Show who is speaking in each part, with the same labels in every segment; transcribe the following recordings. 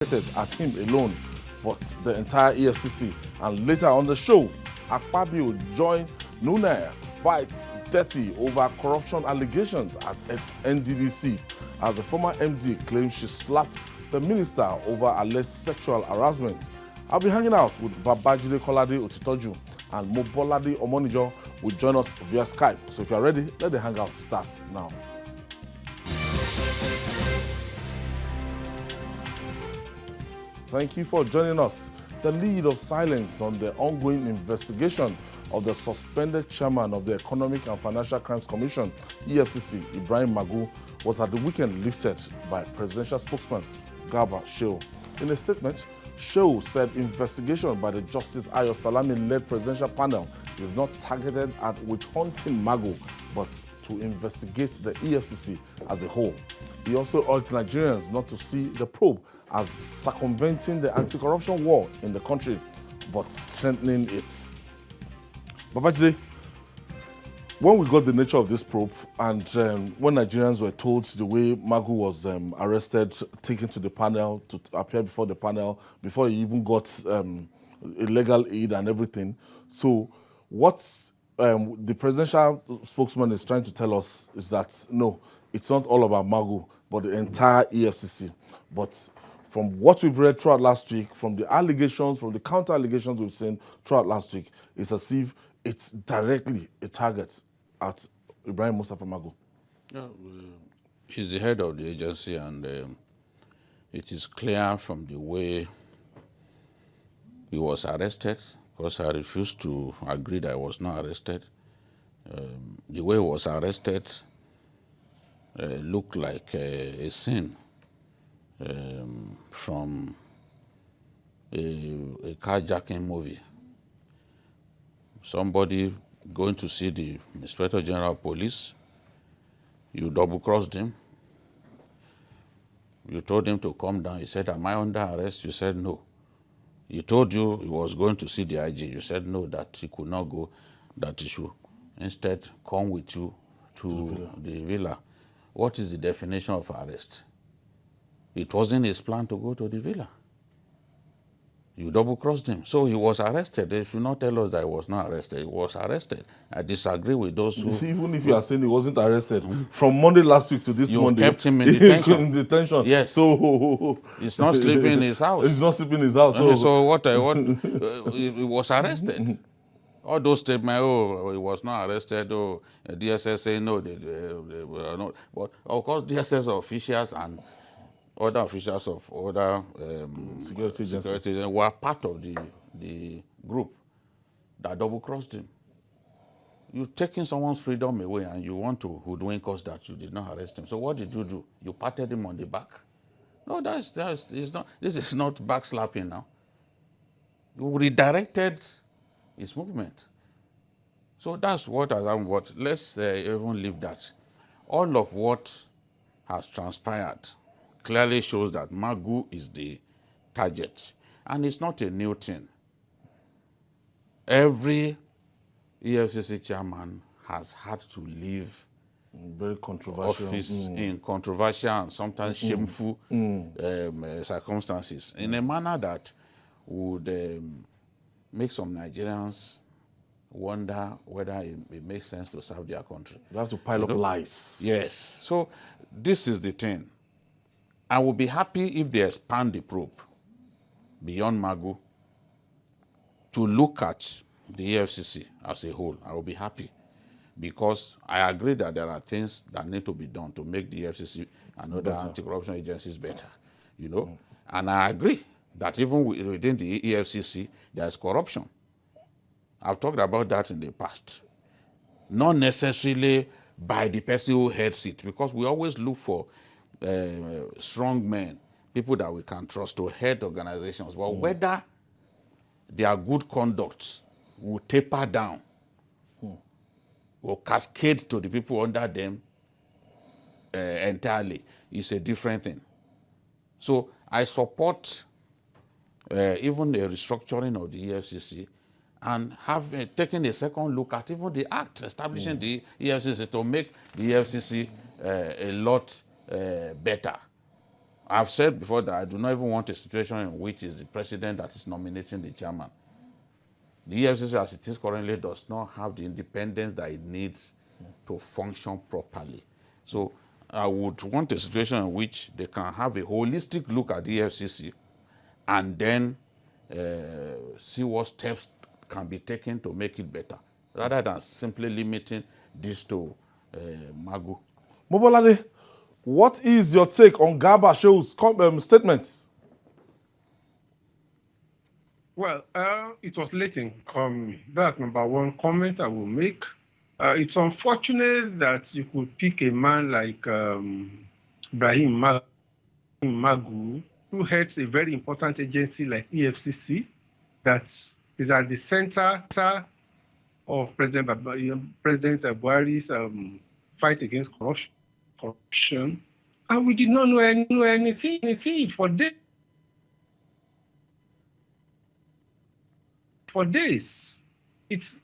Speaker 1: at him alone, but the entire EFCC. And later on the show, Akpabio joined Nunieh fight dirty over corruption allegations at NDDC, as the former MD claims she slapped the minister over alleged sexual harassment. I'll be hanging out with Babajide Kolade Otitoju, and Mobolade Omonijo will join us via Skype. So if you're ready, let the hangout start now. Thank you for joining us. The lead of silence on the ongoing investigation of the suspended chairman of the Economic and Financial Crimes Commission, EFCC, Ibrahim Magu, was at the weekend lifted by presidential spokesman Garba Shehu. In a statement, Shehu said investigation by the Justice Ayo Salami-led presidential panel is not targeted at witch-hunting Magu, but to investigate the EFCC as a whole. He also urged Nigerians not to see the probe as circumventing the anti-corruption war in the country, but strengthening it. Babajide, when we got the nature of this probe, and when Nigerians were told the way Magu was arrested, taken to the panel, to appear before the panel, before he even got a legal aid and everything. So what's the presidential spokesman is trying to tell us is that, no, it's not all about Magu, but the entire EFCC. But from what we've read throughout last week, from the allegations, from the counter-allegations we've seen throughout last week, it's as if it's directly a target at Ibrahim Mustafa Magu.
Speaker 2: Yeah, he's the head of the agency, and it is clear from the way he was arrested, because I refused to agree that I was not arrested. The way he was arrested looked like a scene from a carjacking movie. Somebody going to see the Inspector General of Police, you double-crossed him. You told him to come down. He said, "Am I under arrest?" You said, "No." He told you he was going to see the IG. You said, "No, that he could not go, that he should instead come with you to the villa." What is the definition of arrest? It wasn't his plan to go to the villa. You double-crossed him. So he was arrested. They should not tell us that he was not arrested. He was arrested. I disagree with those who...
Speaker 1: Even if you are saying he wasn't arrested, from Monday last week to this Monday...
Speaker 2: You kept him in detention.
Speaker 1: In detention.
Speaker 2: Yes.
Speaker 1: So...
Speaker 2: He's not sleeping in his house.
Speaker 1: He's not sleeping in his house.
Speaker 2: So he was arrested. All those statements, oh, he was not arrested, oh, DSS saying no, they were not. But of course, DSS officials and other officials of other
Speaker 1: security agencies
Speaker 2: were part of the group that double-crossed him. You're taking someone's freedom away and you want to hoodwink us that you did not arrest him. So what did you do? You patted him on the back? No, this is not backslapping now. You redirected his movement. So that's what has happened. But let's even leave that. All of what has transpired clearly shows that Magu is the target. And it's not a new thing. Every EFCC chairman has had to leave
Speaker 1: very controversial
Speaker 2: office in controversial and sometimes shameful circumstances, in a manner that would make some Nigerians wonder whether it makes sense to serve their country.
Speaker 1: You have to pile up lies.
Speaker 2: Yes. So this is the thing. I will be happy if they expand the probe beyond Magu to look at the EFCC as a whole. I will be happy, because I agree that there are things that need to be done to make the EFCC and other anti-corruption agencies better, you know. And I agree that even within the EFCC, there is corruption. I've talked about that in the past. Not necessarily by the person who heads it, because we always look for strong men, people that we can trust to head organizations. But whether their good conduct will taper down or cascade to the people under them entirely is a different thing. So I support even a restructuring of the EFCC and have taken a second look at even the act establishing the EFCC to make the EFCC a lot better. I've said before that I do not even want a situation in which it's the president that is nominating the chairman. The EFCC, as it is currently, does not have the independence that it needs to function properly. So I would want a situation in which they can have a holistic look at the EFCC and then see what steps can be taken to make it better, rather than simply limiting this to Magu.
Speaker 1: Mobolade, what is your take on Garba Shew's statements?
Speaker 3: Well, it was late in coming. That's number one comment I will make. It's unfortunate that you could pick a man like Ibrahim Magu, who heads a very important agency like EFCC, that is at the center of President Buhari's fight against corruption, and we did not know anything for days. For days, it's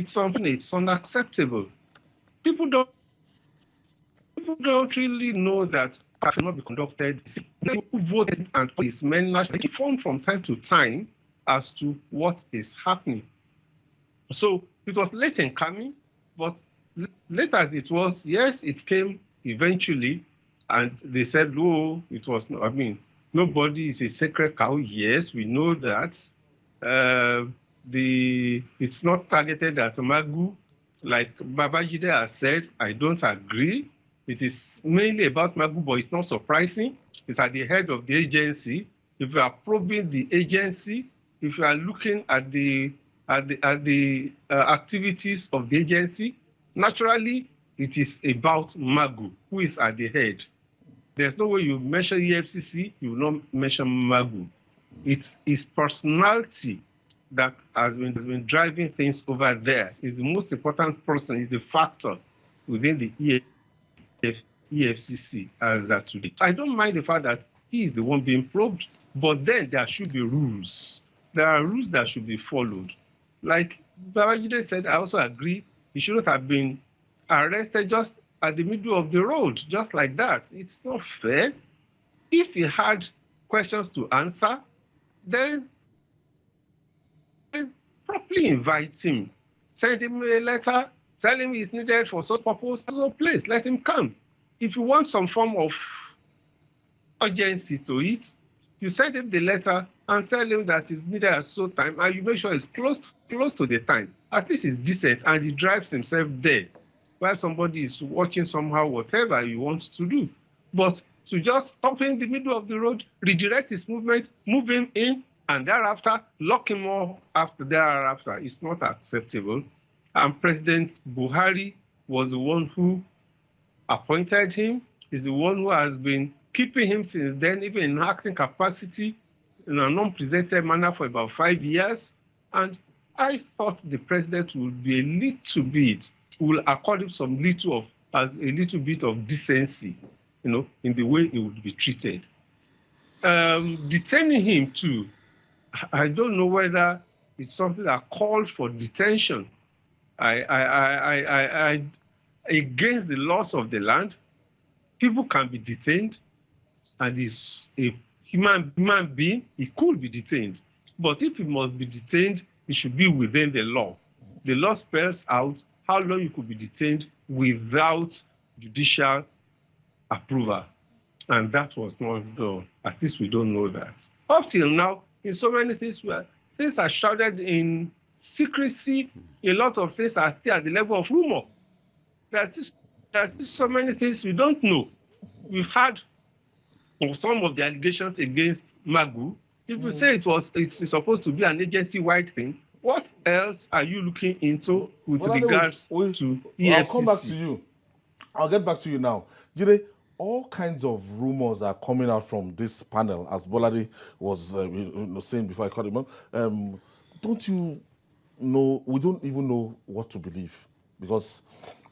Speaker 3: something. It's unacceptable. People don't really know that cannot be conducted. People vote and police men are informed from time to time as to what is happening. So it was late in coming, but late as it was, yes, it came eventually, and they said, "Oh, it was." I mean, nobody is a sacred cow. Yes, we know that. It's not targeted at Magu, like Babajide has said. I don't agree. It is mainly about Magu, but it's not surprising. It's at the head of the agency. If you are probing the agency, if you are looking at the activities of the agency, naturally it is about Magu, who is at the head. There's no way you measure EFCC, you will not measure Magu. It's his personality that has been driving things over there. He's the most important person, he's the factor within the EFCC as that today. I don't mind the fact that he is the one being probed, but then there should be rules. There are rules that should be followed. Like Babajide said, I also agree, he shouldn't have been arrested just at the middle of the road, just like that. It's not fair. If he had questions to answer, then properly invite him. Send him a letter, tell him he's needed for such purpose, so please let him come. If you want some form of urgency to it, you send him the letter and tell him that it's needed at so time, and you make sure it's close to the time. At least it's decent, and he drives himself there while somebody is watching somehow, whatever you want to do. But to just stop him in the middle of the road, redirect his movement, move him in, and thereafter lock him up thereafter is not acceptable. And President Buhari was the one who appointed him, is the one who has been keeping him since then, even in acting capacity in a non-presented manner for about 5 years. And I thought the president would be a little bit, will accord him a little bit of decency, in the way he would be treated. Detaining him too, I don't know whether it's something that called for detention. I against the laws of the land, people can be detained, and he's a human being, he could be detained. But if he must be detained, it should be within the law. The law spells out how long you could be detained without judicial approval. And that was not done. At least we don't know that. Up till now, in so many things, things are shrouded in secrecy. A lot of things are still at the level of rumor. There's so many things we don't know. We've had some of the allegations against Magu. If you say it's supposed to be an agency-wide thing, what else are you looking into with regards to EFCC?
Speaker 1: I'll come back to you. I'll get back to you now. Jide, all kinds of rumors are coming out from this panel, as Bolade was saying before I cut him off. Don't you know, we don't even know what to believe, because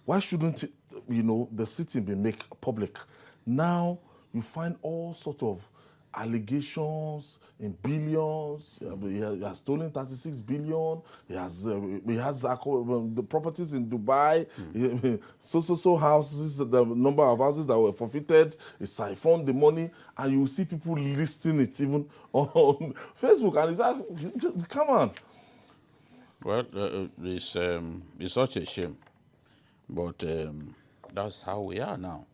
Speaker 1: why shouldn't the sitting be made public? Now you find all sorts of allegations in billions. He has stolen 36 billion. He has the properties in Dubai. So houses, the number of houses that were forfeited. He siphoned the money, and you will see people listing it even on Facebook. And it's like, come on.
Speaker 2: Well, it's such a shame, but that's how we are now.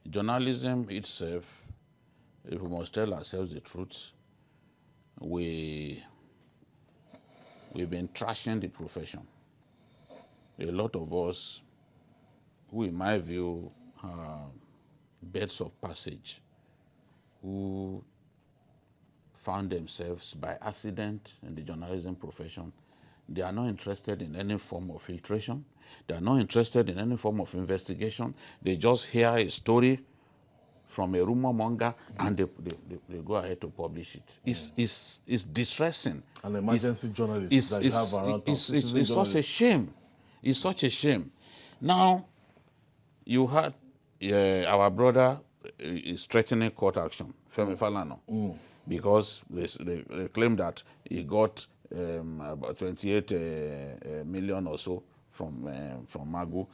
Speaker 2: Journalism itself, if we must tell ourselves the truth, we've been trashing the profession. A lot of us, who in my view are birds of passage, who found themselves by accident in the journalism profession, they are not interested in any form of filtration. They are not interested in any form of investigation. They just hear a story from a rumor monger and they go ahead to publish it. It's distressing.
Speaker 1: An emergency journalist that you have around town.
Speaker 2: It's such a shame. It's such a shame. Now, you had our brother is threatening court action, Femi Falana, because they claim that he got about 28 million or so from Magu.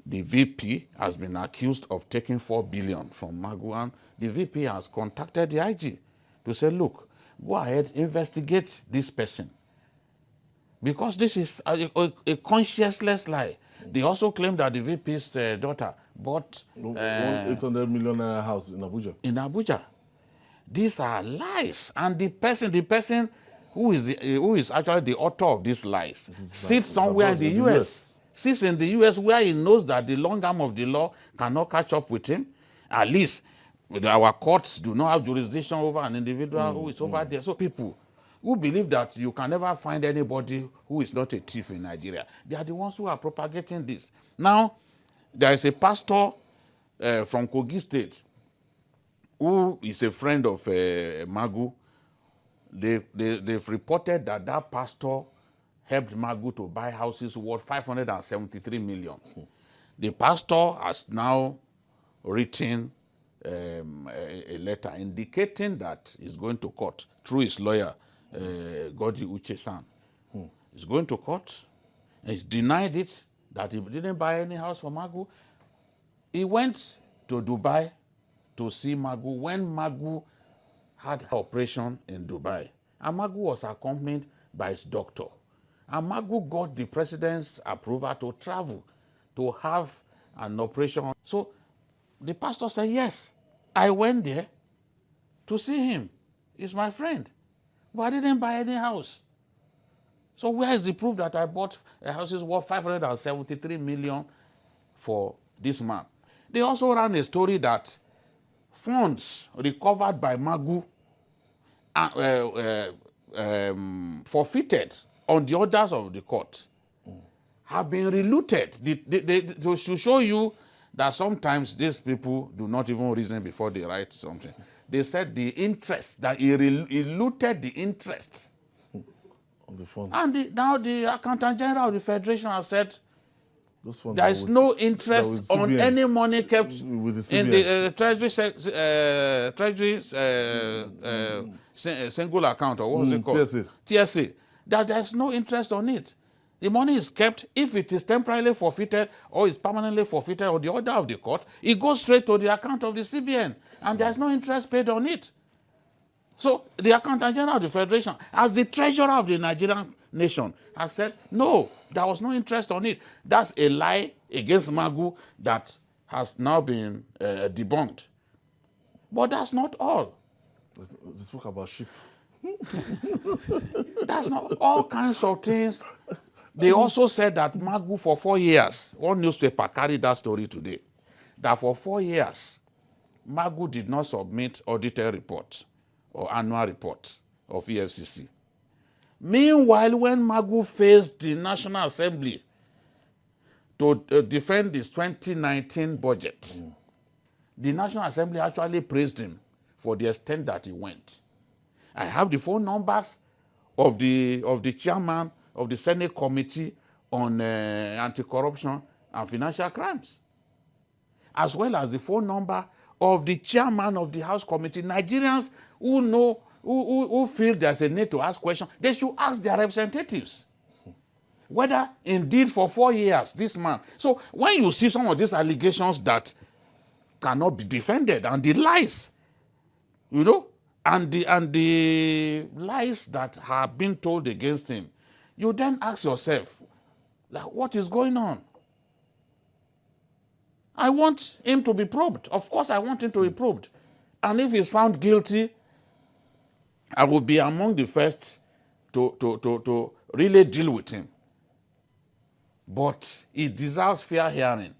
Speaker 2: The VP has been accused of taking 4 billion from Magu, and the VP has contacted the IG to say, look, go ahead, investigate this person. Because this is a conscienceless lie. They also claim that the VP's daughter bought
Speaker 1: 800 million house in Abuja.
Speaker 2: In Abuja. These are lies, and the person who is actually the author of these lies sits somewhere in the US. Sits in the US where he knows that the long arm of the law cannot catch up with him. At least our courts do not have jurisdiction over an individual who is over there. So people who believe that you can never find anybody who is not a thief in Nigeria, they are the ones who are propagating this. Now, there is a pastor from Kogi State who is a friend of Magu. They've reported that that pastor helped Magu to buy houses worth 573 million. The pastor has now written a letter indicating that he's going to court through his lawyer, Godi Uche-san. He's going to court. He's denied it, that he didn't buy any house for Magu. He went to Dubai to see Magu when Magu had operation in Dubai. And Magu was accompanied by his doctor. And Magu got the president's approval to travel to have an operation. So the pastor said, yes, I went there to see him. He's my friend. But I didn't buy any house. So where is the proof that I bought houses worth 573 million for this man? They also ran a story that funds recovered by Magu forfeited on the orders of the court have been relooted. To show you that sometimes these people do not even reason before they write something. They said the interest, that he looted the interest
Speaker 1: of the funds.
Speaker 2: And now the Accountant General of the Federation has said there is no interest on any money kept in the Treasury single account, or what was it called? TSA. That there's no interest on it. The money is kept. If it is temporarily forfeited or is permanently forfeited or the order of the court, it goes straight to the account of the CBN, and there's no interest paid on it. So the Accountant General of the Federation, as the treasurer of the Nigerian nation, has said, no, there was no interest on it. That's a lie against Magu that has now been debunked. But that's not all.
Speaker 1: Let's talk about sheep.
Speaker 2: That's not all kinds of things. They also said that Magu for 4 years, one newspaper carried that story today, that for 4 years, Magu did not submit audited report or annual report of EFCC. Meanwhile, when Magu faced the National Assembly to defend his 2019 budget, the National Assembly actually praised him for the extent that he went. I have the phone numbers of the chairman of the Senate Committee on Anti-Corruption and Financial Crimes, as well as the phone number of the chairman of the House Committee. Nigerians who know, who feel there's a need to ask questions, they should ask their representatives. Whether indeed for 4 years, this man. So when you see some of these allegations that cannot be defended, and the lies, you know, and the lies that have been told against him, you then ask yourself, like, what is going on? I want him to be probed. Of course, I want him to be probed. And if he's found guilty, I will be among the first to really deal with him. But he deserves fair hearing.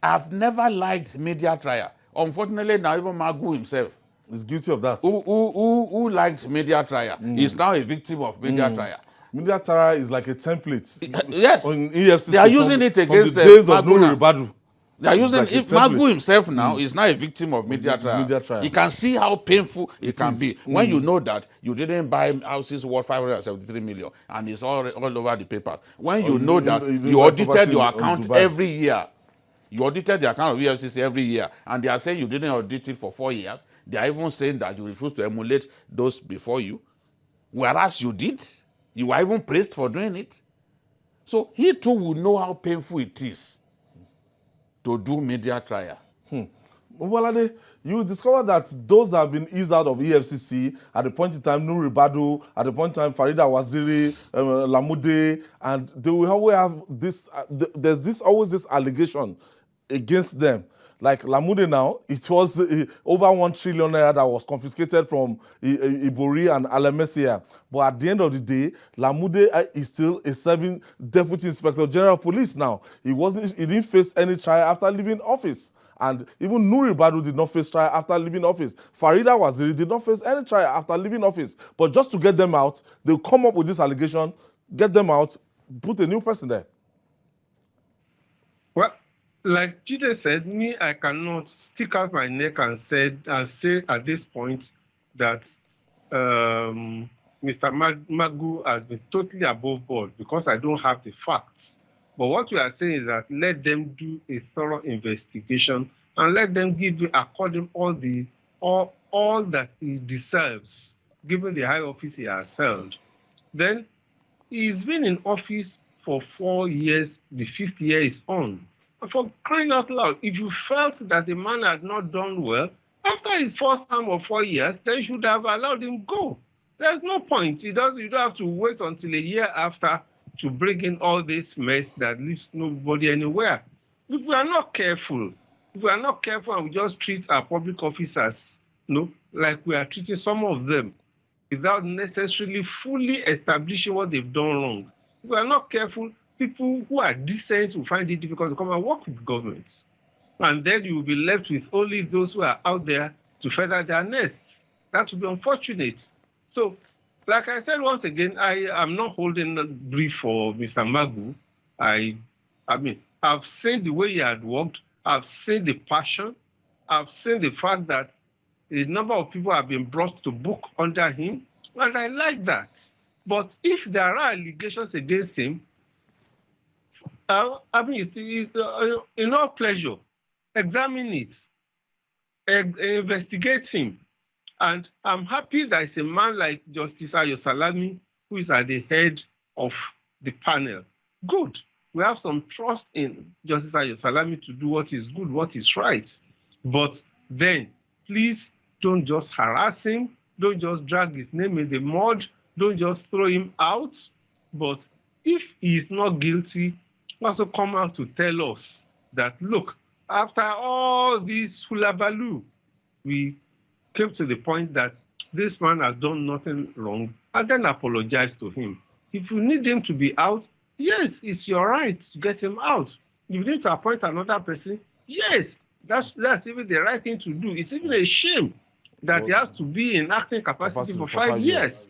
Speaker 2: I've never liked media trial. Unfortunately, now even Magu himself
Speaker 1: is guilty of that.
Speaker 2: Who liked media trial is now a victim of media trial.
Speaker 1: Media trial is like a template.
Speaker 2: Yes.
Speaker 1: On EFCC,
Speaker 2: they are using it against
Speaker 1: the days of
Speaker 2: Magu.
Speaker 1: Nunieh.
Speaker 2: They are using it. Magu himself now is now a victim of media trial. You can see how painful it can be when you know that you didn't buy houses worth 573 million and it's all over the papers. When you know that you audited your account every year. You audited the account of EFCC every year, and they are saying you didn't audit it for 4 years. They are even saying that you refused to emulate those before you, whereas you did. You were even praised for doing it. So he too will know how painful it is to do media trial.
Speaker 1: Well, you discover that those that have been eased out of EFCC at the point in time, Nunieh, at the point in time, Farida Waziri, Lamude, and they will always have this, there's always this allegation against them. Like Lamude now, it was over 1 trillion naira that was confiscated from Ibori and Alamesia. But at the end of the day, Lamude is still a serving Deputy Inspector General of Police now. He didn't face any trial after leaving office. And even Nunieh did not face trial after leaving office. Farida Waziri did not face any trial after leaving office. But just to get them out, they'll come up with this allegation, get them out, put a new person there.
Speaker 3: Well, like Jide said, I cannot stick out my neck and say at this point that Mr. Magu has been totally above board because I don't have the facts. But what we are saying is that let them do a thorough investigation and let them give you according all that he deserves, given the high office he has held. Then he's been in office for 4 years, the 5th year is on. And for crying out loud, if you felt that the man had not done well, after his first term of 4 years, then you should have allowed him go. There's no point. You don't have to wait until a year after to bring in all this mess that leaves nobody anywhere. If we are not careful, and we just treat our public officers, like we are treating some of them, without necessarily fully establishing what they've done wrong. If we are not careful, people who are decent will find it difficult to come and work with government. And then you will be left with only those who are out there to feather their nests. That would be unfortunate. So, like I said once again, I am not holding a brief for Mr. Magu. I mean, I've seen the way he had worked. I've seen the passion. I've seen the fact that a number of people have been brought to book under him, and I like that. But if there are allegations against him, I mean, in all pleasure, examine it, investigate him. And I'm happy that it's a man like Justice Ayo Salami who is at the head of the panel. Good. We have some trust in Justice Ayo Salami to do what is good, what is right. But then, please don't just harass him. Don't just drag his name in the mud. Don't just throw him out. But if he is not guilty, also come out to tell us that, look, after all this hullabaloo, we came to the point that this man has done nothing wrong, and then apologize to him. If you need him to be out, yes, it's your right to get him out. If you need to appoint another person, yes, that's even the right thing to do. It's even a shame that he has to be in acting capacity for 5 years.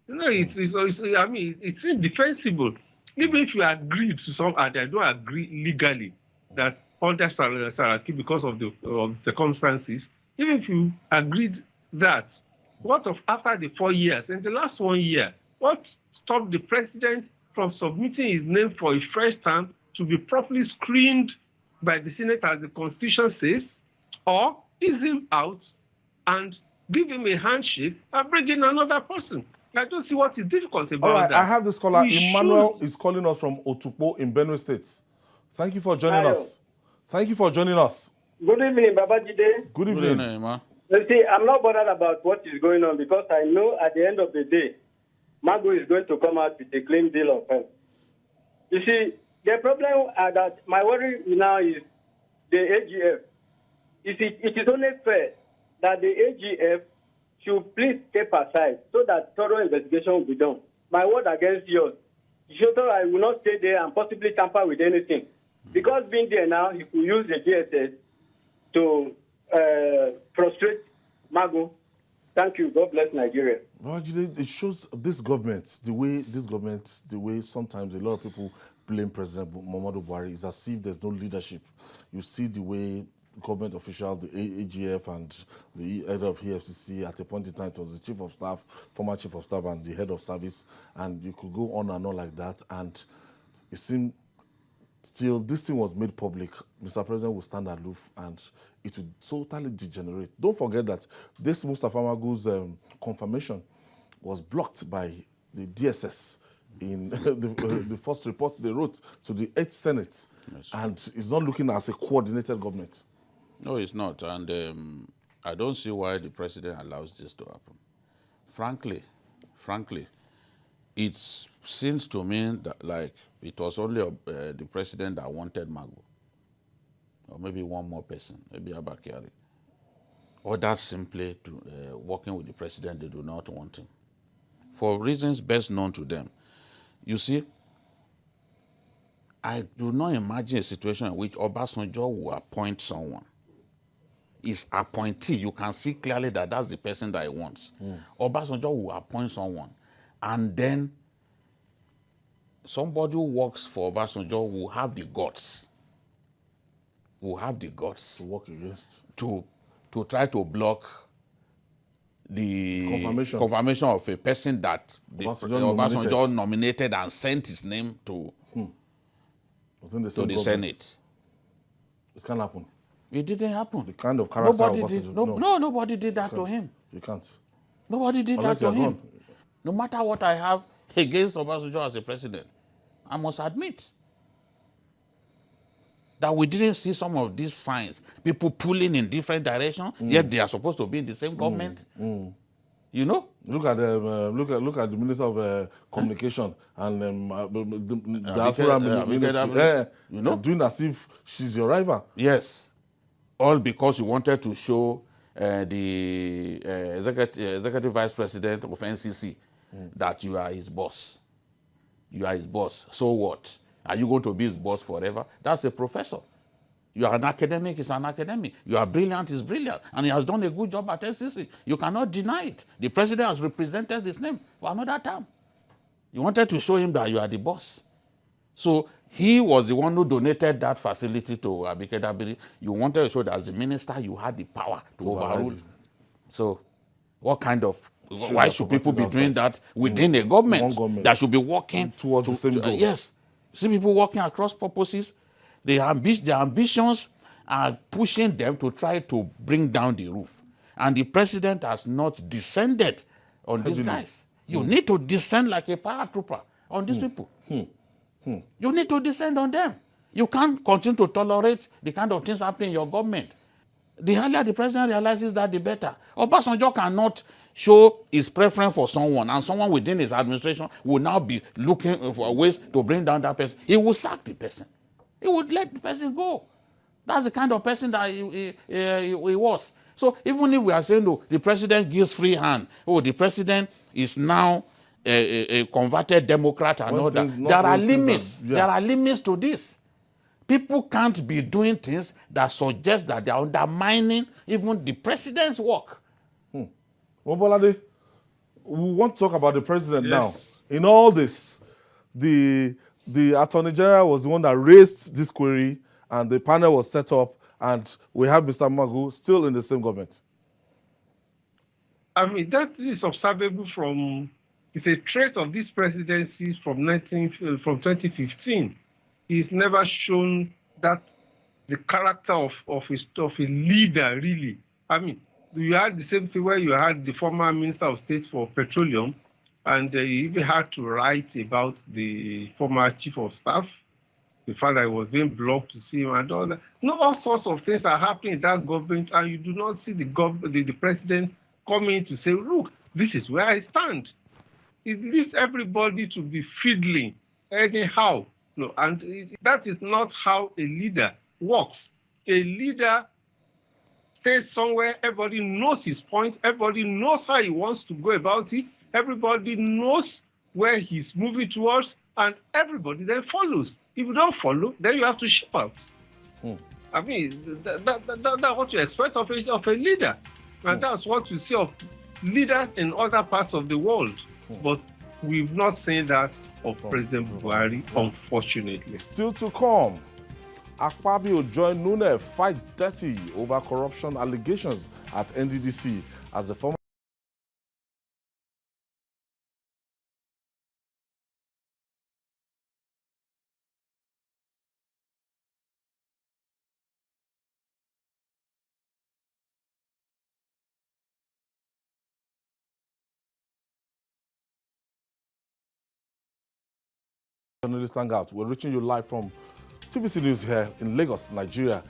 Speaker 3: It's indefensible. Even if you agreed to some, and I don't agree legally that under Saraki because of the circumstances, even if you agreed that, what of after the 4 years? In the last 1 year, what stopped the president from submitting his name for a fresh term to be properly screened by the Senate as the Constitution says, or ease him out and give him a handshake and bring in another person. I don't see what is difficult about
Speaker 1: All right,
Speaker 3: that.
Speaker 1: I have this caller.
Speaker 3: We
Speaker 1: Emmanuel
Speaker 3: should.
Speaker 1: is calling us from Otukpo in Benue State. Thank you for joining us. Thank you for joining us.
Speaker 4: Good evening, Babajide.
Speaker 1: Good evening.
Speaker 4: You see, I'm not bothered about what is going on because I know at the end of the day, Magu is going to come out with a clean deal of health. You see, the problem that my worry now is the AGF. It is only fair that the AGF should please step aside so that thorough investigation will be done. My word against yours. Shoto, I will not stay there and possibly tamper with anything. Because being there now, he could use the DSS to frustrate Magu. Thank you. God bless Nigeria.
Speaker 1: Well, actually, it shows the way sometimes a lot of people blame President Muhammadu Buhari is as if there's no leadership. You see the way government officials, the AGF and the head of EFCC, at a point in time, it was the chief of staff, former chief of staff, and the head of service, and you could go on and on like that. And it seemed till this thing was made public, Mr. President would stand aloof and it would totally degenerate. Don't forget that this Mustafa Magu's confirmation was blocked by the DSS in the first report they wrote to the 8th Senate. Yes. And it's not looking as a coordinated government.
Speaker 2: No, it's not. And I don't see why the president allows this to happen. Frankly, it seems to me that like it was only the president that wanted Magu. Or maybe one more person, maybe Abakari. Others simply working with the president, they do not want him. For reasons best known to them. You see, I do not imagine a situation in which Obasanjo will appoint someone. His appointee, you can see clearly that that's the person that he wants. Obasanjo will appoint someone. And then somebody who works for Obasanjo will have the guts.
Speaker 1: To work against.
Speaker 2: To try to block the confirmation of a person that Obasanjo nominated and sent his name to the Senate.
Speaker 1: It can't happen.
Speaker 2: It didn't happen.
Speaker 1: The kind of character
Speaker 2: nobody did that to him.
Speaker 1: You can't.
Speaker 2: Nobody did that to him. No matter what I have against Obasanjo as a president, I must admit that we didn't see some of these signs. People pulling in different directions, yet they are supposed to be in the same government. You know?
Speaker 1: Look at the Minister of Communication and the diaspora ministry. You know, doing as if she's your rival.
Speaker 2: Yes, all because you wanted to show the executive vice president of NCC that you are his boss. You are his boss. So what? Are you going to be his boss forever? That's a professor. You are an academic, he's an academic. You are brilliant, he's brilliant. And he has done a good job at SCC. You cannot deny it. The president has represented his name for another term. You wanted to show him that you are the boss. So he was the one who donated that facility to Abike Dabiri. You wanted to show that as a minister, you had the power to overrule. So what kind of... Why should people be doing that within a government that should be working
Speaker 1: towards the same goal?
Speaker 2: Yes. See people working across purposes. Their ambitions are pushing them to try to bring down the roof. And the president has not descended on these guys. You need to descend like a paratrooper on these people. You need to descend on them. You can't continue to tolerate the kind of things happening in your government. The earlier the president realizes that, the better. Obasanjo cannot show his preference for someone, and someone within his administration will now be looking for ways to bring down that person. He will sack the person. He would let the person go. That's the kind of person that he was. So even if we are saying, no, the president gives free hand, the president is now a converted Democrat and all that, there are limits. There are limits to this. People can't be doing things that suggest that they are undermining even the president's work.
Speaker 1: Mobolade, we want to talk about the president now. In all this, the Attorney General was the one that raised this query, and the panel was set up, and we have Mr. Magu still in the same government.
Speaker 3: I mean, that is observable from, it's a trait of this presidency from 2015. He's never shown that the character of a leader, really. I mean, you had the same thing where you had the former Minister of State for Petroleum, and you even had to write about the former Chief of Staff, the fact that he was being blocked to see him and all that. No, all sorts of things are happening in that government, and you do not see the president coming to say, look, this is where I stand. It leaves everybody to be fiddling anyhow. No, and that is not how a leader works. A leader stays somewhere, everybody knows his point, everybody knows how he wants to go about it, everybody knows where he's moving towards, and everybody then follows. If you don't follow, then you have to ship out. I mean, that's what you expect of a leader. And that's what you see of leaders in other parts of the world. But we've not seen that of President Buhari, unfortunately.
Speaker 1: Still to come, Akpabio joined Nunieh fight dirty over corruption allegations at NDDC as the former journalist Hangout. We're reaching you live from TVC News here in Lagos, Nigeria.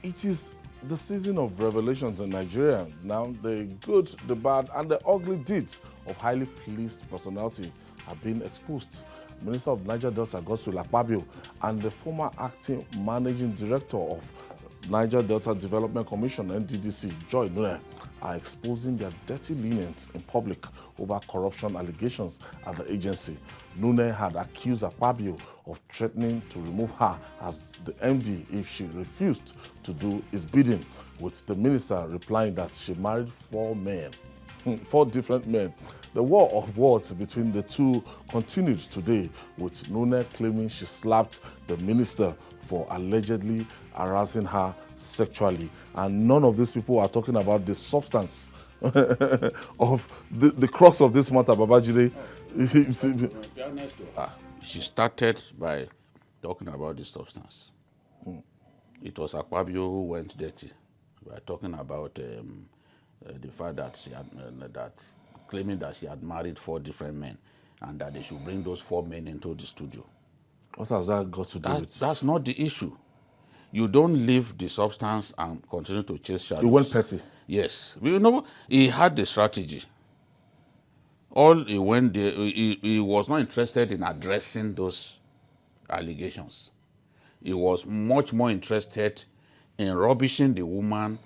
Speaker 1: It is the season of revelations in Nigeria. Now, the good, the bad, and the ugly deeds of highly policed personality are being exposed. Minister of Niger Delta, Akpabio, and the former acting managing director of Niger Delta Development Commission, NDDC, Nunieh, are exposing their dirty lenience in public over corruption allegations at the agency. Nunieh had accused Akpabio of threatening to remove her as the MD if she refused to do his bidding, with the minister replying that she married 4 men, 4 different men. The war of words between the two continued today, with Nunieh claiming she slapped the minister for allegedly harassing her sexually. And none of these people are talking about the substance of the crux of this matter, Babajide.
Speaker 2: She started by talking about the substance. It was Akpabio who went dirty by talking about the fact that she had claiming that she had married 4 different men and that they should bring those 4 men into the studio.
Speaker 1: What has that got to do with?
Speaker 2: That's not the issue. You don't leave the substance and continue to chase shadows.
Speaker 1: He went petty.
Speaker 2: Yes. You know, he had the strategy. All he went there, he was not interested in addressing those allegations. He was much more interested in rubbishing the woman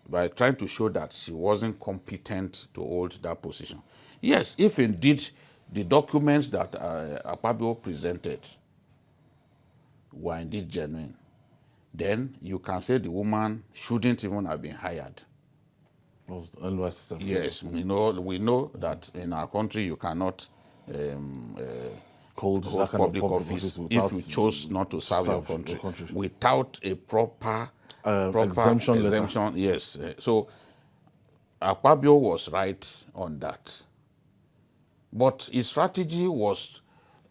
Speaker 2: by trying to show that she wasn't competent to hold that position. Yes, if indeed the documents that Akpabio presented were indeed genuine, then you can say the woman shouldn't even have been hired. Yes, we know that in our country you cannot hold public office if you chose not to serve your country without a proper exemption. Yes. So Akpabio was right on that. But his strategy was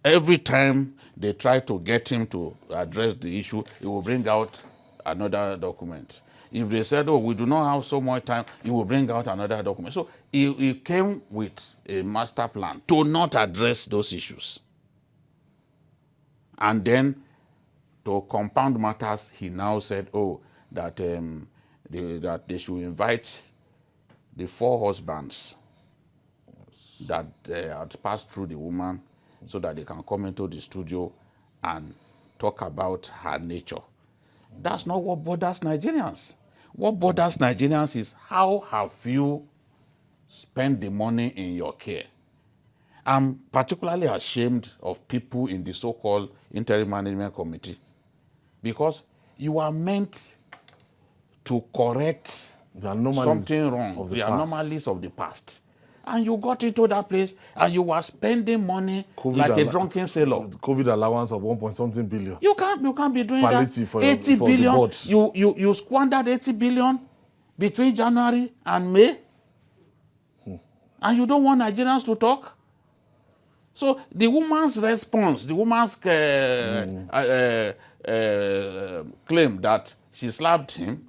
Speaker 2: every time they tried to get him to address the issue, he will bring out another document. If they said, oh, we do not have so much time, he will bring out another document. So he came with a master plan to not address those issues. And then, to compound matters, he now said, oh, that they should invite the 4 husbands that had passed through the woman so that they can come into the studio and talk about her nature. That's not what bothers Nigerians. What bothers Nigerians is how have you spent the money in your care. I'm particularly ashamed of people in the so-called interim management committee because you are meant to correct something wrong, the anomalies of the past. And you got into that place and you were spending money like a drunken sailor.
Speaker 1: COVID allowance of 1.something billion.
Speaker 2: You can't be doing that. 80 billion. You squandered 80 billion between January and May. And you don't want Nigerians to talk? So the woman's response, the woman's claim that she slapped him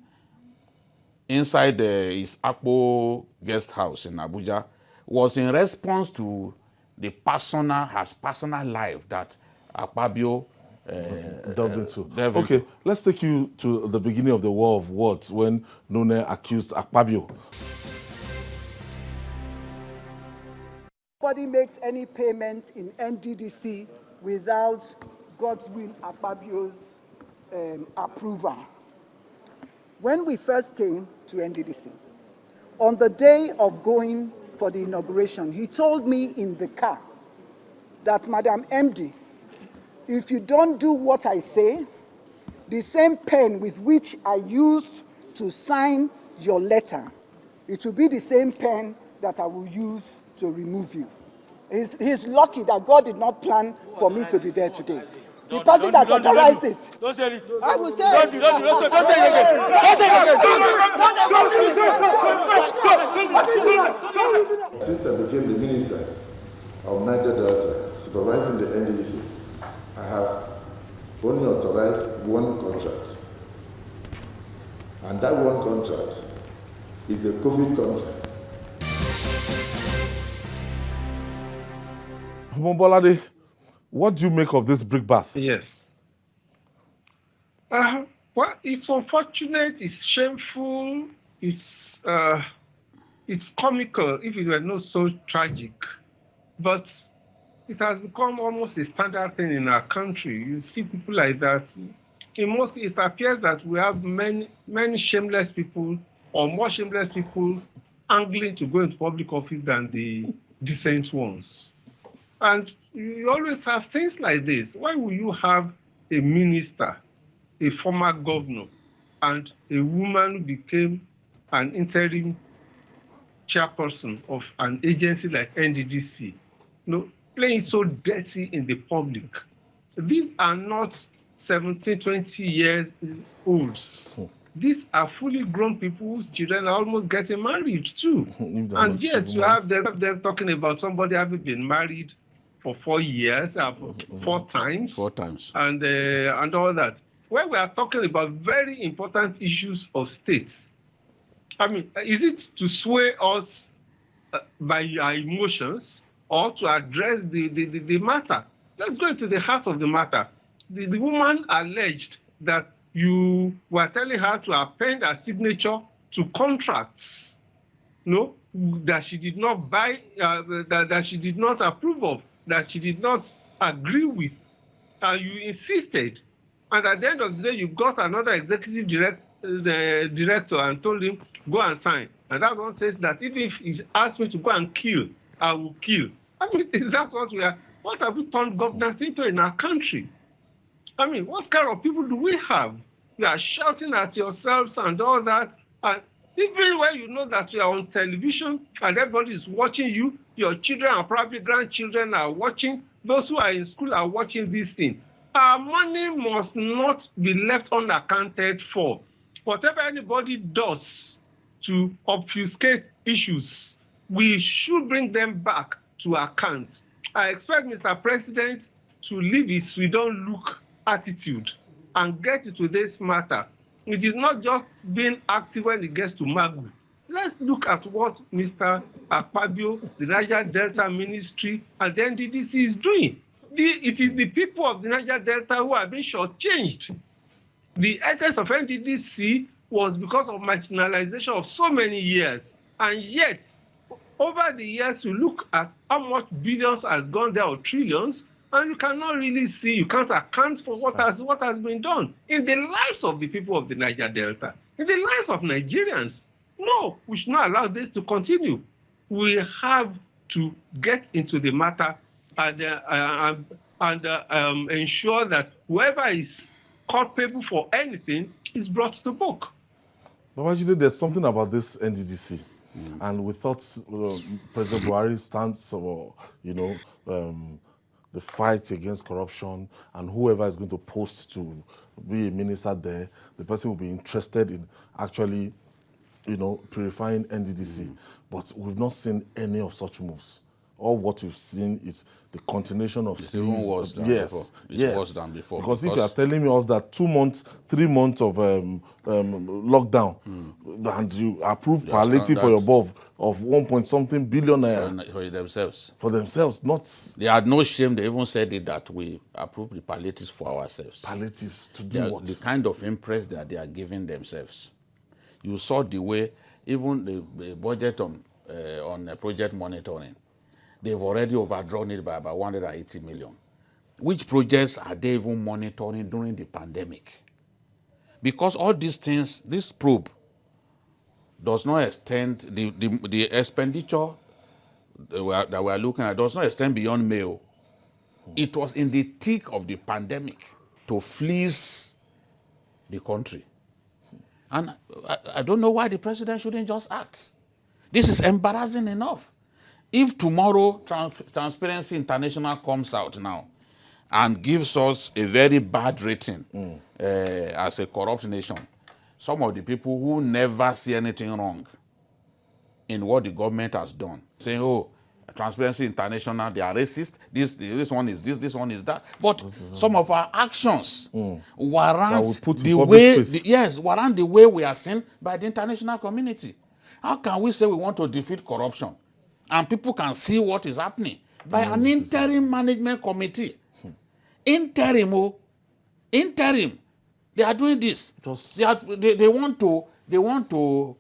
Speaker 2: inside his Akpabio guest house in Abuja was in response to the personal life that Akpabio
Speaker 1: delved into.
Speaker 2: delved
Speaker 1: Okay,
Speaker 2: into.
Speaker 1: let's take you to the beginning of the War of Words when Nunieh accused Akpabio.
Speaker 5: Nobody makes any payment in NDDC without Godwin Akpabio's approval. When we first came to NDDC, on the day of going for the inauguration, he told me in the car that, Madam MD, if you don't do what I say, the same pen with which I used to sign your letter, it will be the same pen that I will use to remove you. He's lucky that God did not plan for me to be there today. The person that authorized it.
Speaker 6: Don't say it.
Speaker 5: I will say
Speaker 6: Don't say it again. Don't say it again.
Speaker 7: Since I became the minister of Niger Delta, supervising the NDDC, I have only authorized one contract. And that one contract is the COVID contract.
Speaker 1: Mombolade, what do you make of this brick bath?
Speaker 3: Yes. Well, it's unfortunate, it's shameful, it's comical if it were not so tragic. But it has become almost a standard thing in our country. You see people like that. In most cases, it appears that we have many shameless people, or more shameless people, angling to go into public office than the decent ones. And you always have things like this. Why will you have a minister, a former governor, and a woman who became an interim chairperson of an agency like NDDC, playing so dirty in the public? These are not 17, 20 years olds. These are fully grown people whose children are almost getting married too. And yet you have them talking about somebody having been married for 4 years, 4 times.
Speaker 2: 4 times.
Speaker 3: And all that. When we are talking about very important issues of states, I mean, is it to sway us by our emotions or to address the matter? Let's go into the heart of the matter. The woman alleged that you were telling her to append her signature to contracts, that she did not buy, that she did not approve of, that she did not agree with, and you insisted. And at the end of the day, you got another executive director and told him, go and sign. And that one says that even if he asked me to go and kill, I will kill. I mean, is that what we are? What have we turned governance into in our country? I mean, what kind of people do we have? You are shouting at yourselves and all that. And even when you know that you are on television and everybody is watching you, your children and probably grandchildren are watching, those who are in school are watching this thing. Our money must not be left unaccounted for. Whatever anybody does to obfuscate issues, we should bring them back to account. I expect Mr. President to leave his we don't look attitude and get into this matter. It is not just being active when it gets to Magu. Let's look at what Mr. Akpabio, the Niger Delta Ministry, and the NDDC is doing. It is the people of the Niger Delta who have been shortchanged. The essence of NDDC was because of marginalization of so many years. And yet, over the years, you look at how much billions has gone there or trillions, and you cannot really see, you can't account for what has been done in the lives of the people of the Niger Delta, in the lives of Nigerians. No, we should not allow this to continue. We have to get into the matter and ensure that whoever is culpable for anything is brought to book.
Speaker 1: Babajide, there's something about this NDDC. And we thought President Buhari stands for, the fight against corruption, and whoever is going to post to be a minister there, the person will be interested in actually, purifying NDDC. But we've not seen any of such moves all what we've seen is the continuation of
Speaker 2: It's even worse than before. It's worse than before.
Speaker 1: Because if you are telling me us that 2 months, 3 months of lockdown, and you approve palliative for your above of 1 point something billion
Speaker 2: for themselves.
Speaker 1: For themselves, not.
Speaker 2: They had no shame. They even said it that we approve the palliatives for ourselves.
Speaker 1: Palliatives to do what?
Speaker 2: The kind of impress that they are giving themselves. You saw the way even the budget on project monitoring. They've already overdrawn it by about 180 million. Which projects are they even monitoring during the pandemic? Because all these things, this probe does not extend, the expenditure that we are looking at does not extend beyond May. It was in the thick of the pandemic to fleece the country. And I don't know why the president shouldn't just act. This is embarrassing enough. If tomorrow Transparency International comes out now and gives us a very bad rating as a corrupt nation, some of the people who never see anything wrong in what the government has done, saying, oh, Transparency International, they are racist, this one is this one is that. But some of our actions warrant warrant the way we are seen by the international community. How can we say we want to defeat corruption and people can see what is happening by an interim management committee? Interim. They are doing this. They want to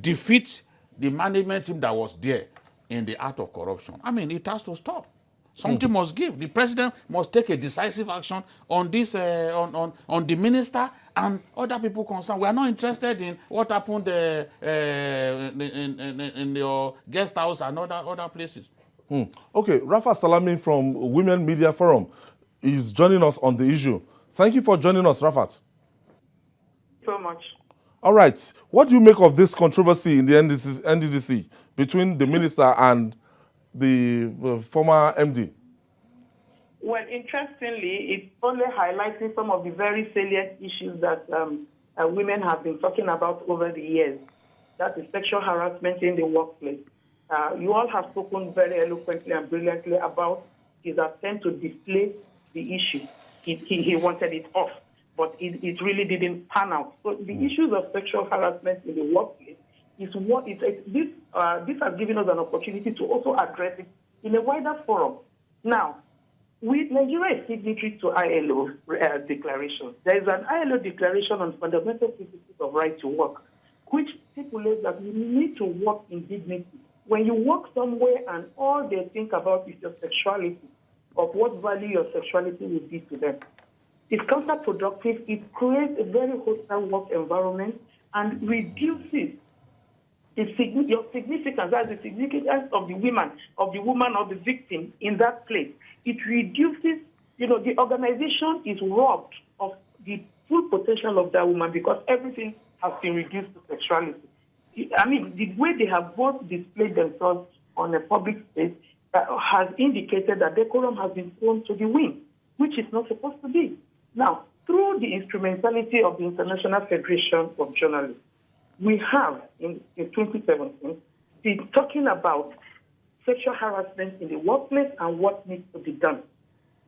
Speaker 2: defeat the management team that was there in the act of corruption. I mean, it has to stop. Something must give. The president must take a decisive action on this, on the minister and other people concerned. We are not interested in what happened in your guest house and other places.
Speaker 1: Okay, Rafa Salami from Women Media Forum is joining us on the issue. Thank you for joining us, Rafat.
Speaker 8: So much.
Speaker 1: All right. What do you make of this controversy in the NDDC between the minister and the former MD?
Speaker 8: Well, interestingly, it's only highlighting some of the very salient issues that women have been talking about over the years. That is sexual harassment in the workplace. You all have spoken very eloquently and brilliantly about his attempt to display the issue. He wanted it off, but it really didn't pan out. So the issues of sexual harassment in the workplace is what this has given us an opportunity to also address it in a wider forum. Now, Nigeria is signatory to ILO declaration. There is an ILO declaration on fundamental principles of right to work, which stipulates that you need to work in dignity. When you work somewhere and all they think about is your sexuality, of what value your sexuality will be to them, it's counterproductive. It creates a very hostile work environment and reduces your significance, that's the significance of the woman or the victim in that place. It reduces, the organization is robbed of the full potential of that woman because everything has been reduced to sexuality. I mean, the way they have both displayed themselves on a public space has indicated that decorum has been thrown to the wind, which is not supposed to be. Now, through the instrumentality of the International Federation of Journalists, we have, in 2017, been talking about sexual harassment in the workplace and what needs to be done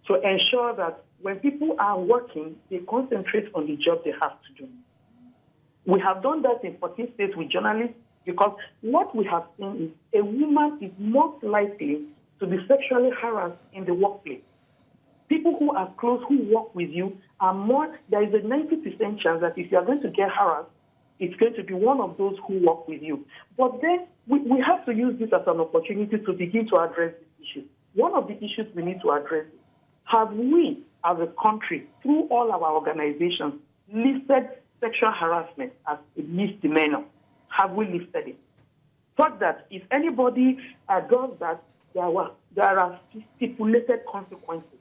Speaker 8: to ensure that when people are working, they concentrate on the job they have to do. We have done that in 14 states with journalists because what we have seen is a woman is most likely to be sexually harassed in the workplace. People who are close, who work with you, there is a 90% chance that if you are going to get harassed, it's going to be one of those who work with you. But then we have to use this as an opportunity to begin to address this issue. One of the issues we need to address is, have we, as a country, through all our organizations, listed sexual harassment as a misdemeanor? Have we listed it? Such that if anybody does that, there are stipulated consequences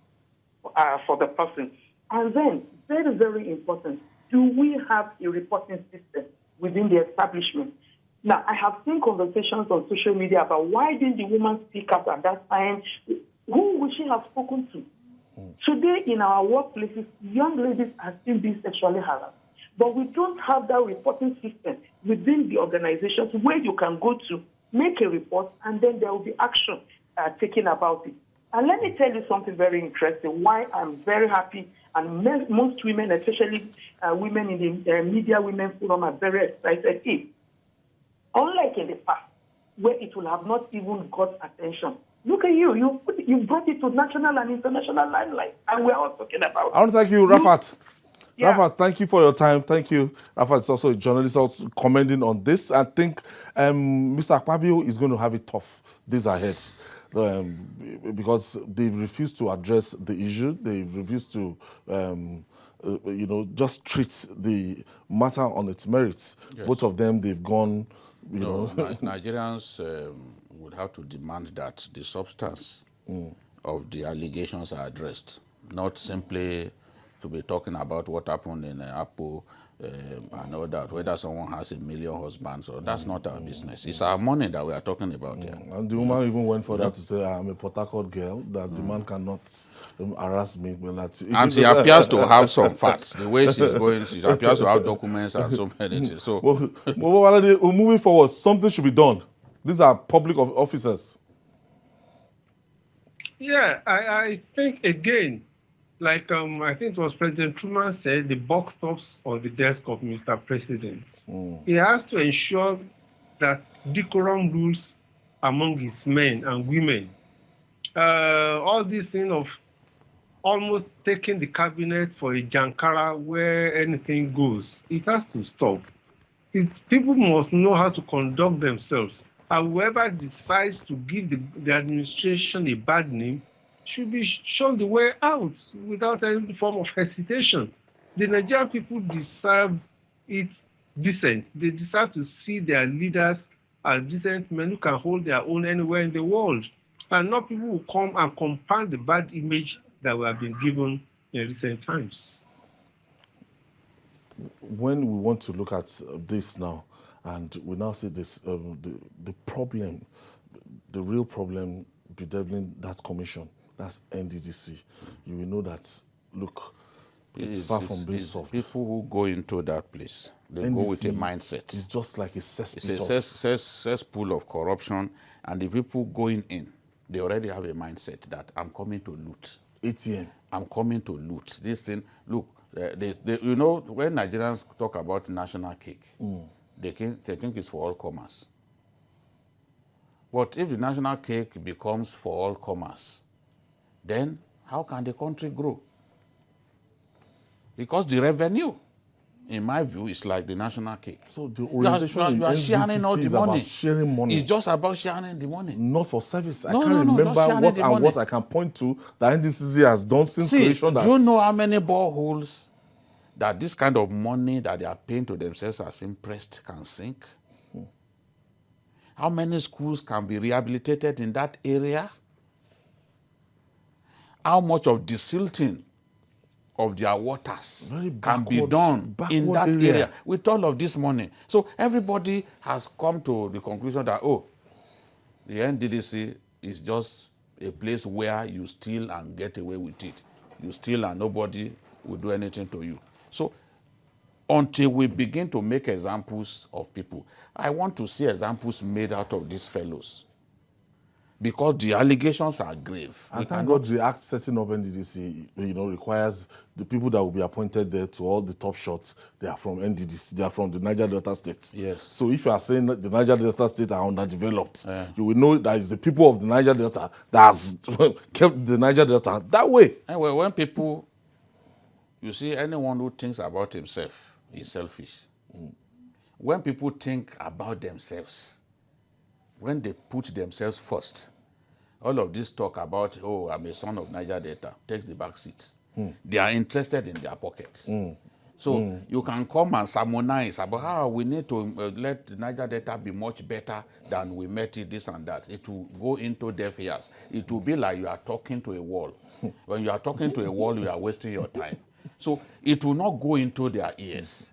Speaker 8: for the person. And then, very, very important, do we have a reporting system within the establishment? Now, I have seen conversations on social media about why didn't the woman speak up at that time? Who would she have spoken to? Today, in our workplaces, young ladies are still being sexually harassed. But we don't have that reporting system within the organizations where you can go to make a report, and then there will be action taken about it. And let me tell you something very interesting, why I'm very happy, and most women, especially women in the Media Women Forum, are very excited. Unlike in the past, where it will have not even got attention. Look at you. You brought it to national and international limelight, and we're all talking about it.
Speaker 1: I want to thank you, Rafat.
Speaker 8: Yeah.
Speaker 1: Rafat, thank you for your time. Thank you. Rafat is also a journalist also commenting on this. I think Mr. Akpabio is going to have it tough days ahead because they refuse to address the issue. They refuse to, just treat the matter on its merits. Yes. Both of them, they've gone,
Speaker 2: Nigerians would have to demand that the substance of the allegations are addressed, not simply to be talking about what happened in Apple and all that, whether someone has 1 million husbands, or that's not our business. It's our money that we are talking about here.
Speaker 1: And the woman even went further to say, I'm a Port Harcourt girl, that the man cannot harass me.
Speaker 2: And she appears to have some facts. The way she's going, she appears to have documents and so many things. So,
Speaker 1: moving forward, something should be done. These are public officers.
Speaker 3: Yeah, I think, again, like I think it was President Truman said, the buck stops on the desk of Mr. President. He has to ensure that decorum rules among his men and women. All this thing of almost taking the cabinet for a jankara where anything goes, it has to stop. People must know how to conduct themselves. And whoever decides to give the administration a bad name should be shown the way out without any form of hesitation. The Nigerian people deserve it decent. They deserve to see their leaders as decent men who can hold their own anywhere in the world, and not people who come and compound the bad image that we have been given in recent times.
Speaker 1: When we want to look at this now, and we now see this, the problem, the real problem bedeviling that commission, that's NDDC. You will know that, look, it's far from being soft.
Speaker 2: People who go into that place, they NDDC go with a mindset.
Speaker 1: It's just like a cesspit.
Speaker 2: It's a cesspool of corruption, and the people going in, they already have a mindset that I'm coming to loot.
Speaker 1: ATM.
Speaker 2: I'm coming to loot. This thing, look, you know, when Nigerians talk about national cake, they think it's for all comers. But if the national cake becomes for all comers, then how can the country grow? Because the revenue, in my view, is like the national cake.
Speaker 1: So the orientation
Speaker 2: you are sharing all the money.
Speaker 1: Sharing money.
Speaker 2: It's just about sharing the money.
Speaker 1: Not for service. I can't remember what I can point to that NDDC has done since creation.
Speaker 2: Do you know how many boreholes that this kind of money that they are paying to themselves as impressed can sink? How many schools can be rehabilitated in that area? How much of desilting of their waters can be done in that area with all of this money? So everybody has come to the conclusion that, oh, the NDDC is just a place where you steal and get away with it. You steal and nobody will do anything to you. So until we begin to make examples of people, I want to see examples made out of these fellows, because the allegations are grave.
Speaker 1: And thank God the act setting up NDDC, requires the people that will be appointed there to all the top shots. They are from NDDC. They are from the Niger Delta State.
Speaker 2: Yes.
Speaker 1: So if you are saying that the Niger Delta State are underdeveloped, you will know that it's the people of the Niger Delta that has kept the Niger Delta that way.
Speaker 2: Anyway, when people, you see, anyone who thinks about himself is selfish. When people think about themselves, when they put themselves first, all of this talk about, oh, I'm a son of Niger Delta, takes the back seat. They are interested in their pockets. So you can come and sermonize about how we need to let the Niger Delta be much better than we met it, this and that. It will go into deaf ears. It will be like you are talking to a wall. When you are talking to a wall, you are wasting your time. So it will not go into their ears.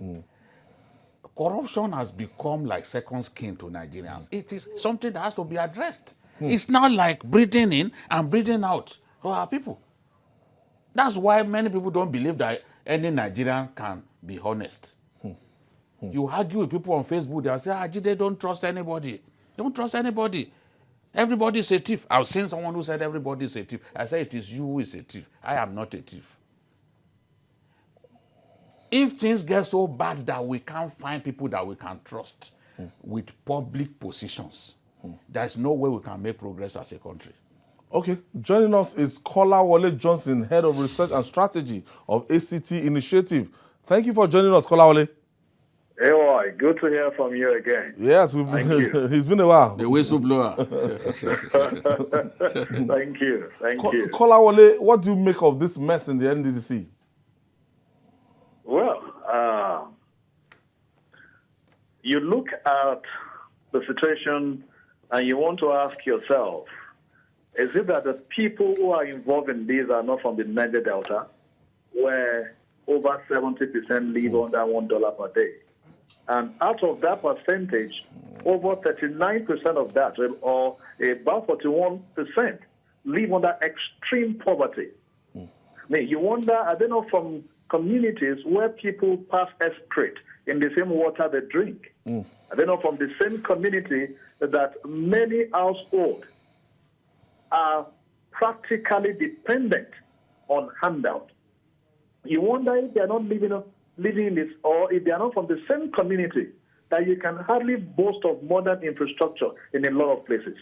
Speaker 2: Corruption has become like second skin to Nigerians. It is something that has to be addressed. It's not like breathing in and breathing out for our people. That's why many people don't believe that any Nigerian can be honest. You argue with people on Facebook, they'll say, Jide, don't trust anybody. Don't trust anybody. Everybody is a thief. I've seen someone who said everybody is a thief. I say it is you who is a thief. I am not a thief. If things get so bad that we can't find people that we can trust with public positions, there's no way we can make progress as a country.
Speaker 1: Okay, joining us is Kolawole Johnson, Head of Research and Strategy of ACT Initiative. Thank you for joining us, Kolawole.
Speaker 9: Hey, boy, good to hear from you again.
Speaker 1: Yes, it's been a while.
Speaker 2: The whistleblower.
Speaker 9: Thank you.
Speaker 1: Kolawole, what do you make of this mess in the NDDC?
Speaker 9: Well, you look at the situation and you want to ask yourself, is it that the people who are involved in these are not from the Niger Delta, where over 70% live under $1 per day? And out of that percentage, over 39% of that, or about 41%, live under extreme poverty. I mean, you wonder, are they not from communities where people pass excrete in the same water they drink? Are they not from the same community that many households are practically dependent on handout? You wonder if they are not living in this, or if they are not from the same community that you can hardly boast of modern infrastructure in a lot of places.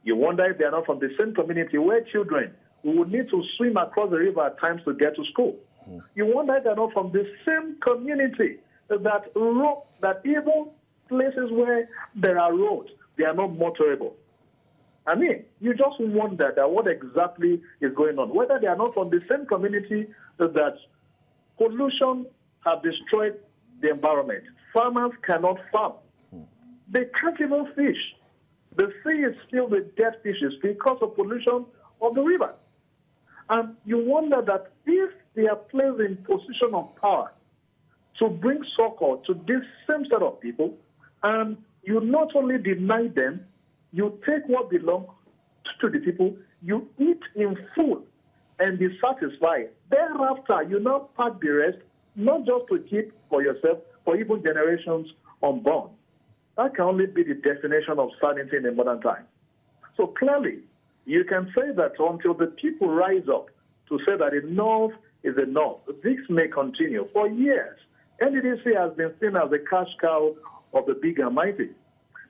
Speaker 9: You wonder if they are not from the same community where children would need to swim across the river at times to get to school. You wonder if they are not from the same community that even places where there are roads, they are not motorable. I mean, you just wonder that what exactly is going on, whether they are not from the same community that pollution have destroyed the environment. Farmers cannot farm. They can't even fish. The sea is filled with dead fishes because of pollution of the river. And you wonder that if they are placed in position of power to bring succor to this same set of people, and you not only deny them, you take what belongs to the people, you eat in full and be satisfied. Thereafter, you now pack the rest, not just to keep for yourself, for even generations unborn. That can only be the definition of sanity in a modern time. So clearly, you can say that until the people rise up to say that enough is enough, this may continue. For years, NDDC has been seen as the cash cow of the big and mighty.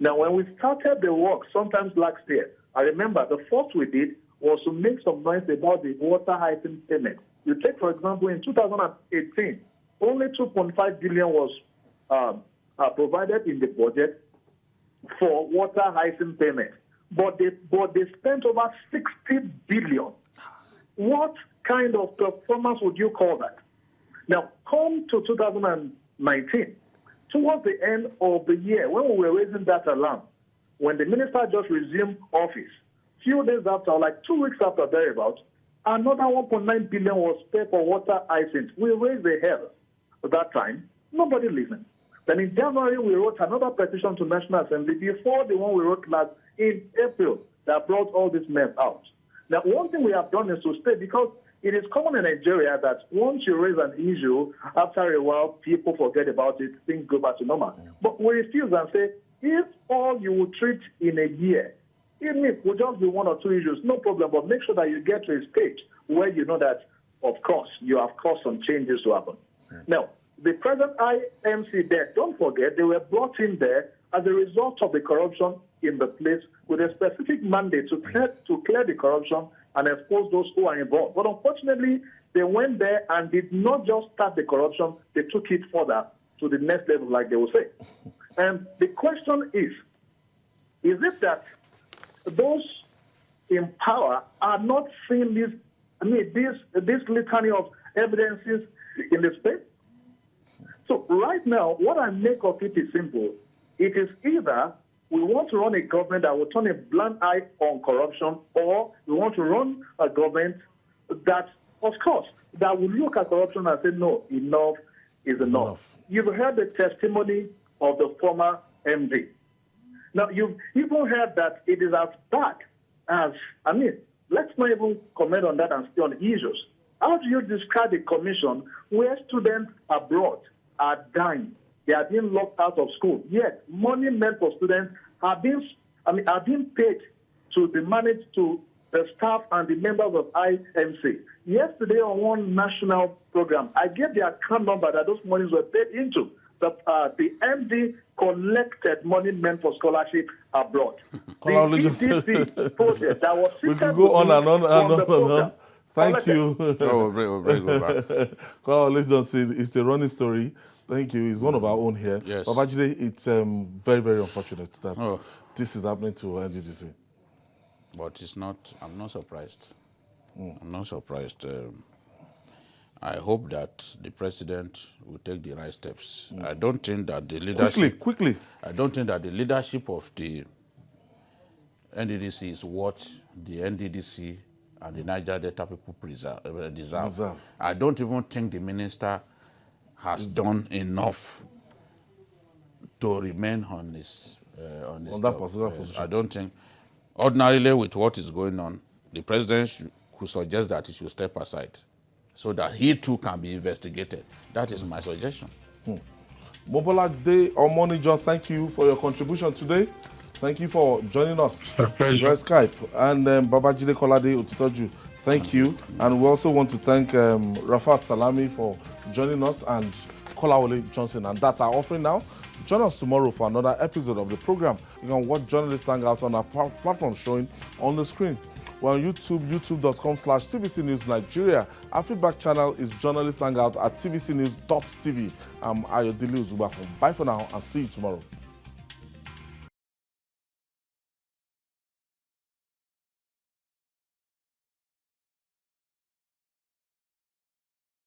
Speaker 9: Now, when we started the work, sometimes last year, I remember the first we did was to make some noise about the water hygiene payment. You take, for example, in 2018, only 2.5 billion was provided in the budget for water hygiene payment, but they spent over 60 billion. What kind of performance would you call that? Now, come to 2019, towards the end of the year, when we were raising that alarm, when the minister just resumed office, few days after, like 2 weeks after thereabouts, another 1.9 billion was paid for water hygiene. We raised the hell at that time. Nobody listened. Then in January, we wrote another petition to National Assembly before the one we wrote last in April that brought all this mess out. Now, one thing we have done is to stay, because it is common in Nigeria that once you raise an issue, after a while, people forget about it, things go back to normal. But we refuse and say, if all you will treat in a year, even if it will just be 1 or 2 issues, no problem, but make sure that you get to a stage where you know that, of course, you have caused some changes to happen. Now, the present IMC there, don't forget, they were brought in there as a result of the corruption in the place with a specific mandate to clear the corruption and expose those who are involved. But unfortunately, they went there and did not just start the corruption, they took it further to the next level, like they will say. And the question is it that those in power are not seeing this litany of evidences in the space? So right now, what I make of it is simple. It is either we want to run a government that will turn a blind eye on corruption, or we want to run a government that, of course, that will look at corruption and say, no, enough is enough. You've heard the testimony of the former MD. Now, you've even heard that it is as bad as, let's not even comment on that and stay on issues. How do you describe a commission where students abroad are dying? They are being locked out of school. Yet, money meant for students are being are being paid to be managed to the staff and the members of IMC. Yesterday on one national program, I gave the account number that those monies were paid into. The MD collected money meant for scholarship abroad. The EDC project that was
Speaker 1: we can go on and on. Thank you.
Speaker 2: We'll go back.
Speaker 1: It's a running story. Thank you. It's one of our own here.
Speaker 2: Yes.
Speaker 1: Babajide, it's very, very unfortunate that this is happening to NDDC.
Speaker 2: But it's not, I'm not surprised. I'm not surprised. I hope that the president will take the right steps. I don't think that the leadership...
Speaker 1: Quickly.
Speaker 2: I don't think that the leadership of the NDDC is what the NDDC and the Niger Delta people deserve. I don't even think the minister has done enough to remain on his
Speaker 1: that particular position.
Speaker 2: I don't think... Ordinarily, with what is going on, the president could suggest that he should step aside so that he too can be investigated. That is my suggestion.
Speaker 1: Mobola Day or Money John, thank you for your contribution today. Thank you for joining us via Skype. And Babajide Kolade Otitoju, thank you. And we also want to thank Rafat Salami for joining us and Kolawole Johnson. And that's our offering now. Join us tomorrow for another episode of the program. You can watch Journalist Hangout on our platform showing on the screen. We're on YouTube, youtube.com/TVC News Nigeria. Our feedback channel is Journalist Hangout at tvcnews.tv. I'm Ayodele Uzubakun. Bye for now and see you tomorrow.